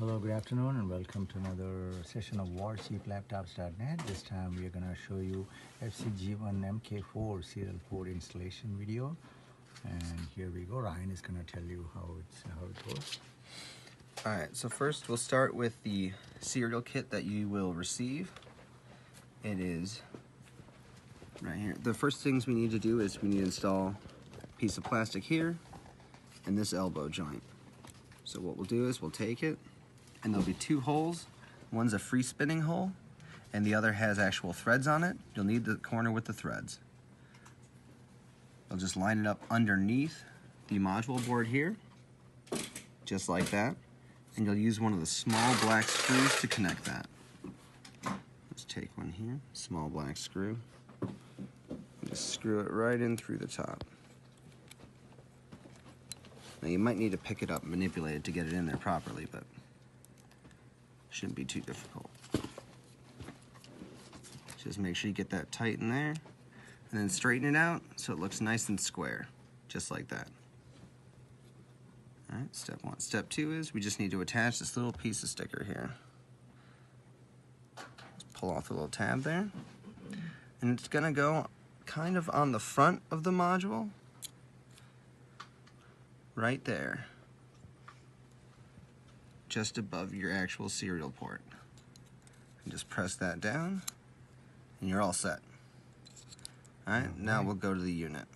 Hello, good afternoon, and welcome to another session of WarCheapLaptops.net. This time we are going to show you FZ-G1 MK4 serial port installation video. And here we go. Ryan is going to tell you how it goes. Alright, so first we'll start with the serial kit that you will receive. It is right here. The first things we need to do is we need to install a piece of plastic here and this elbow joint. So what we'll do is we'll take it, and there'll be two holes. One's a free spinning hole and the other has actual threads on it. You'll need the corner with the threads. You'll just line it up underneath the module board here, just like that. And you'll use one of the small black screws to connect that. Let's take one here, small black screw. Just screw it right in through the top. Now you might need to pick it up and manipulate it to get it in there properly, but shouldn't be too difficult. Just make sure you get that tight in there, and then straighten it out so it looks nice and square, just like that. Alright, step one. Step two is we just need to attach this little piece of sticker here. Just pull off the little tab there, and it's gonna go kind of on the front of the module, right there, just above your actual serial port. And just press that down and you're all set. Alright, now we'll go to the unit.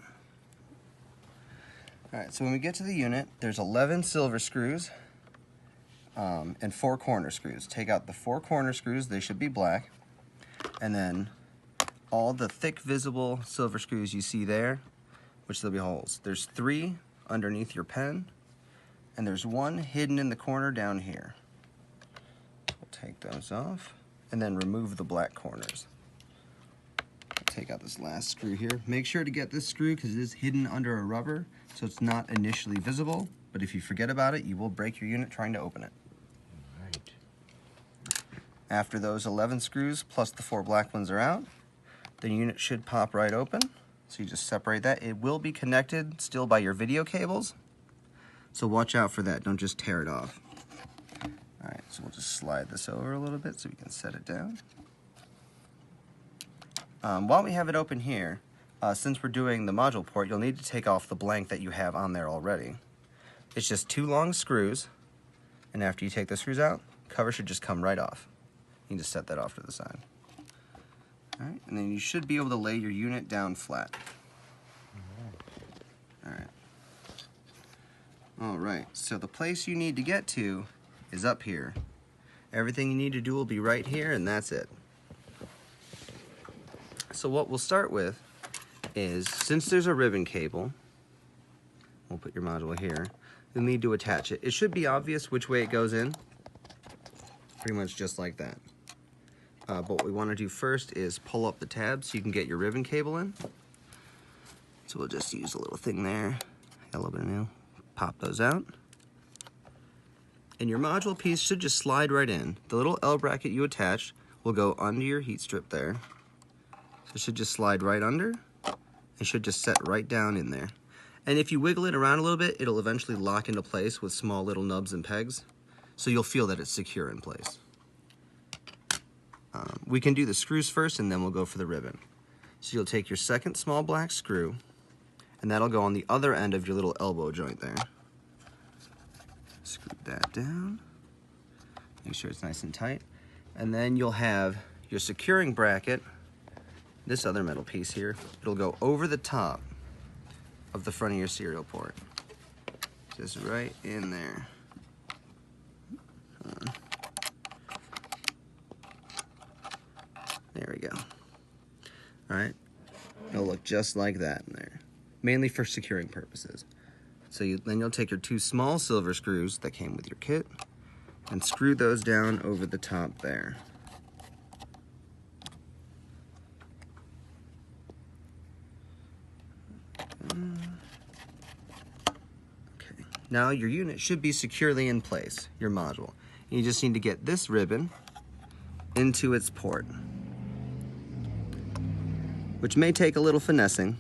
Alright, so when we get to the unit, there's 11 silver screws and 4 corner screws. Take out the 4 corner screws, they should be black, and then all the thick visible silver screws you see there, which there'll be holes. There's 3 underneath your pen, and there's 1 hidden in the corner down here. We'll take those off and then remove the black corners. I'll take out this last screw here. Make sure to get this screw because it is hidden under a rubber, so it's not initially visible, but if you forget about it, you will break your unit trying to open it. Right. After those 11 screws plus the 4 black ones are out, the unit should pop right open. So you just separate that. It will be connected still by your video cables, so watch out for that. Don't just tear it off. Alright, so we'll just slide this over a little bit so we can set it down. While we have it open here, since we're doing the module port, you'll need to take off the blank that you have on there already. It's just 2 long screws, and after you take the screws out, cover should just come right off. You can just set that off to the side. Alright, and then you should be able to lay your unit down flat. Alright. Alright, so the place you need to get to is up here. Everything you need to do will be right here, and that's it. So what we'll start with is, since there's a ribbon cable, we'll put your module here, you'll need to attach it. It should be obvious which way it goes in, pretty much just like that. But what we want to do first is pull up the tab so you can get your ribbon cable in. So we'll just use a little thing there, got a little bit of nail, pop those out. And your module piece should just slide right in. The little L bracket you attached will go under your heat strip there. So it should just slide right under. It should just set right down in there. And if you wiggle it around a little bit, it'll eventually lock into place with small little nubs and pegs. So you'll feel that it's secure in place. We can do the screws first and then we'll go for the ribbon. So you'll take your second small black screw, and that'll go on the other end of your little elbow joint there. Screw that down. Make sure it's nice and tight. And then you'll have your securing bracket, this other metal piece here. It'll go over the top of the front of your serial port. Just right in there. There we go. Alright, it'll look just like that in there, mainly for securing purposes. So then you'll take your 2 small silver screws that came with your kit and screw those down over the top there. Okay, now your unit should be securely in place, your module. You just need to get this ribbon into its port, which may take a little finessing,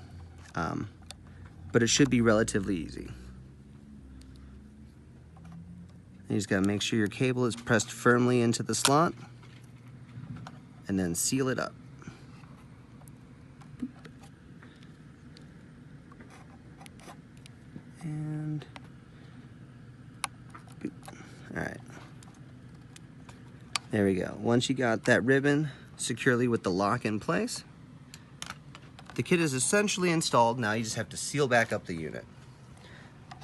but it should be relatively easy. You just gotta make sure your cable is pressed firmly into the slot and then seal it up. And all right, there we go. Once you got that ribbon securely with the lock in place, the kit is essentially installed. Now you just have to seal back up the unit.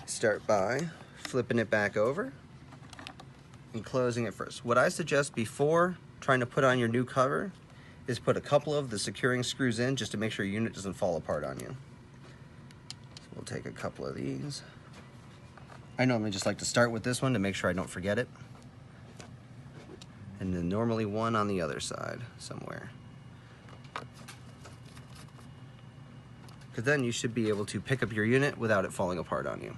Start by flipping it back over and closing it first. What I suggest before trying to put on your new cover is put a couple of the securing screws in just to make sure your unit doesn't fall apart on you. So we'll take a couple of these. I normally just like to start with this one to make sure I don't forget it. And then normally one on the other side somewhere. Because then you should be able to pick up your unit without it falling apart on you.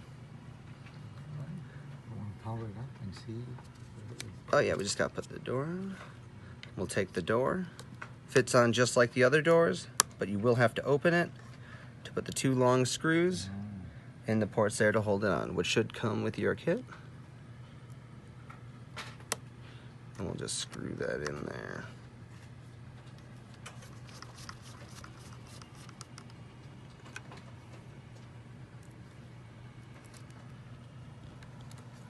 Power it up and see. Oh yeah, we just got to put the door on. We'll take the door. Fits on just like the other doors, but you will have to open it to put the 2 long screws in the ports there to hold it on, which should come with your kit. And we'll just screw that in there.